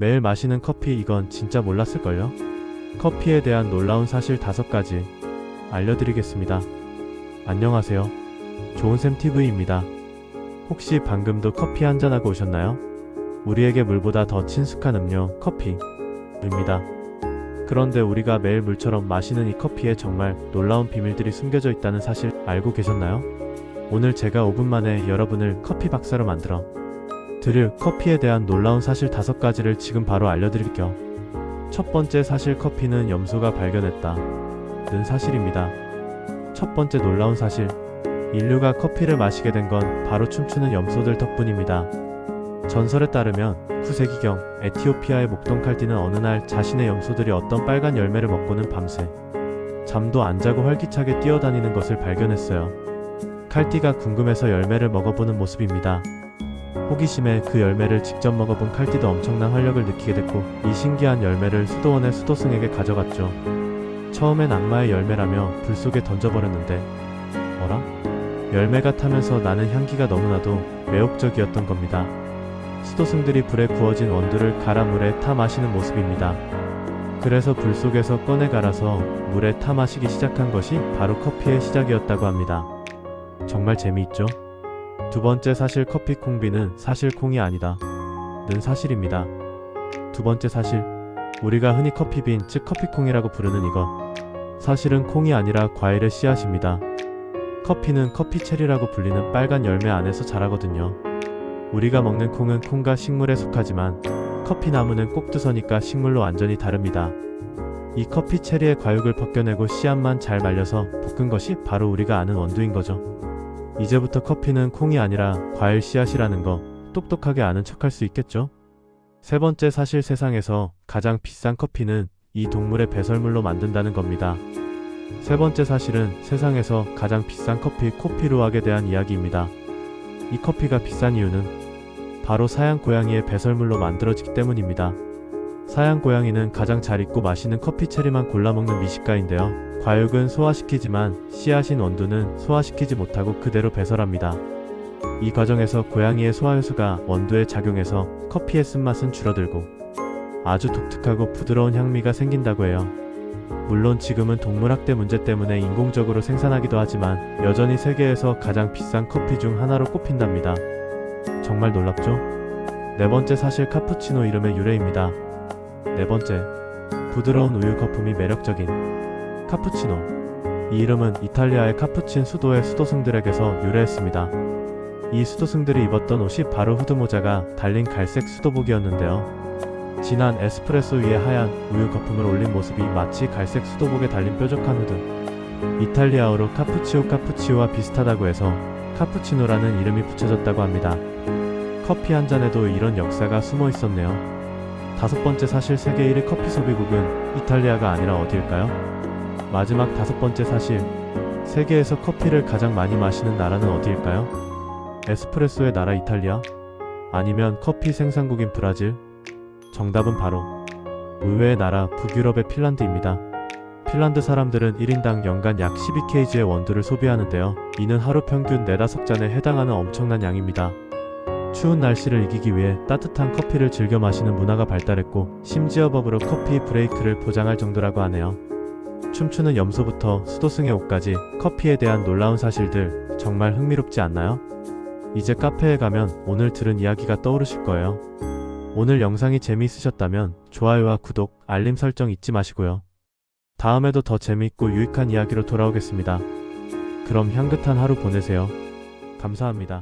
매일 마시는 커피, 이건 진짜 몰랐을걸요? 커피에 대한 놀라운 사실 5가지 알려드리겠습니다. 안녕하세요. 좋은쌤TV입니다. 혹시 방금도 커피 한잔하고 오셨나요? 우리에게 물보다 더 친숙한 음료, 커피입니다. 그런데 우리가 매일 물처럼 마시는 이 커피에 정말 놀라운 비밀들이 숨겨져 있다는 사실 알고 계셨나요? 오늘 제가 5분 만에 여러분을 커피 박사로 만들어 드릴 커피에 대한 놀라운 사실 5가지를 지금 바로 알려드릴게요. 첫 번째 사실, 커피는 염소가 발견했다는 사실입니다. 첫 번째 놀라운 사실, 인류가 커피를 마시게 된 건 바로 춤추는 염소들 덕분입니다. 전설에 따르면 9세기경 에티오피아의 목동 칼디는 어느 날 자신의 염소들이 어떤 빨간 열매를 먹고는 밤새 잠도 안 자고 활기차게 뛰어다니는 것을 발견했어요. 칼디가 궁금해서 열매를 먹어보는 모습입니다. 호기심에 그 열매를 직접 먹어본 칼디도 엄청난 활력을 느끼게 됐고, 이 신기한 열매를 수도원의 수도승에게 가져갔죠. 처음엔 악마의 열매라며 불 속에 던져버렸는데, 어라? 열매가 타면서 나는 향기가 너무나도 매혹적이었던 겁니다. 수도승들이 불에 구워진 원두를 갈아 물에 타 마시는 모습입니다. 그래서 불 속에서 꺼내 갈아서 물에 타 마시기 시작한 것이 바로 커피의 시작이었다고 합니다. 정말 재미있죠? 두 번째 사실, 커피 콩비는 사실 콩이 아니다 는 사실입니다. 두 번째 사실, 우리가 흔히 커피빈, 즉 커피콩이라고 부르는 이것, 사실은 콩이 아니라 과일의 씨앗입니다. 커피는 커피체리라고 불리는 빨간 열매 안에서 자라거든요. 우리가 먹는 콩은 콩과 식물에 속하지만 커피나무는 꼭두서니까 식물로 완전히 다릅니다. 이 커피체리의 과육을 벗겨내고 씨앗만 잘 말려서 볶은 것이 바로 우리가 아는 원두인 거죠. 이제부터 커피는 콩이 아니라 과일 씨앗이라는 거 똑똑하게 아는 척할 수 있겠죠? 세 번째 사실, 세상에서 가장 비싼 커피는 이 동물의 배설물로 만든다는 겁니다. 세 번째 사실은 세상에서 가장 비싼 커피, 코피루악에 대한 이야기입니다. 이 커피가 비싼 이유는 바로 사양 고양이의 배설물로 만들어지기 때문입니다. 사양 고양이는 가장 잘 익고 맛있는 커피 체리만 골라 먹는 미식가인데요. 과육은 소화시키지만 씨앗인 원두는 소화시키지 못하고 그대로 배설합니다. 이 과정에서 고양이의 소화효소가 원두에 작용해서 커피의 쓴맛은 줄어들고 아주 독특하고 부드러운 향미가 생긴다고 해요. 물론 지금은 동물학대 문제 때문에 인공적으로 생산하기도 하지만 여전히 세계에서 가장 비싼 커피 중 하나로 꼽힌답니다. 정말 놀랍죠? 네 번째 사실, 카푸치노 이름의 유래입니다. 네 번째, 부드러운 우유 거품이 매력적인 카푸치노. 이 이름은 이탈리아의 카푸친 수도의 수도승들에게서 유래했습니다. 이 수도승들이 입었던 옷이 바로 후드모자가 달린 갈색 수도복이었는데요. 진한 에스프레소 위에 하얀 우유 거품을 올린 모습이 마치 갈색 수도복에 달린 뾰족한 후드. 이탈리아어로 카푸치오와 비슷하다고 해서 카푸치노라는 이름이 붙여졌다고 합니다. 커피 한 잔에도 이런 역사가 숨어 있었네요. 다섯 번째 사실, 세계 1위 커피 소비국은 이탈리아가 아니라 어디일까요? 마지막 다섯 번째 사실, 세계에서 커피를 가장 많이 마시는 나라는 어디일까요? 에스프레소의 나라 이탈리아? 아니면 커피 생산국인 브라질? 정답은 바로 의외의 나라 북유럽의 핀란드입니다. 핀란드 사람들은 1인당 연간 약 12kg의 원두를 소비하는데요. 이는 하루 평균 4-5잔에 해당하는 엄청난 양입니다. 추운 날씨를 이기기 위해 따뜻한 커피를 즐겨 마시는 문화가 발달했고, 심지어 법으로 커피 브레이크를 보장할 정도라고 하네요. 춤추는 염소부터 수도승의 옷까지 커피에 대한 놀라운 사실들 정말 흥미롭지 않나요? 이제 카페에 가면 오늘 들은 이야기가 떠오르실 거예요. 오늘 영상이 재미있으셨다면 좋아요와 구독, 알림 설정 잊지 마시고요. 다음에도 더 재미있고 유익한 이야기로 돌아오겠습니다. 그럼 향긋한 하루 보내세요. 감사합니다.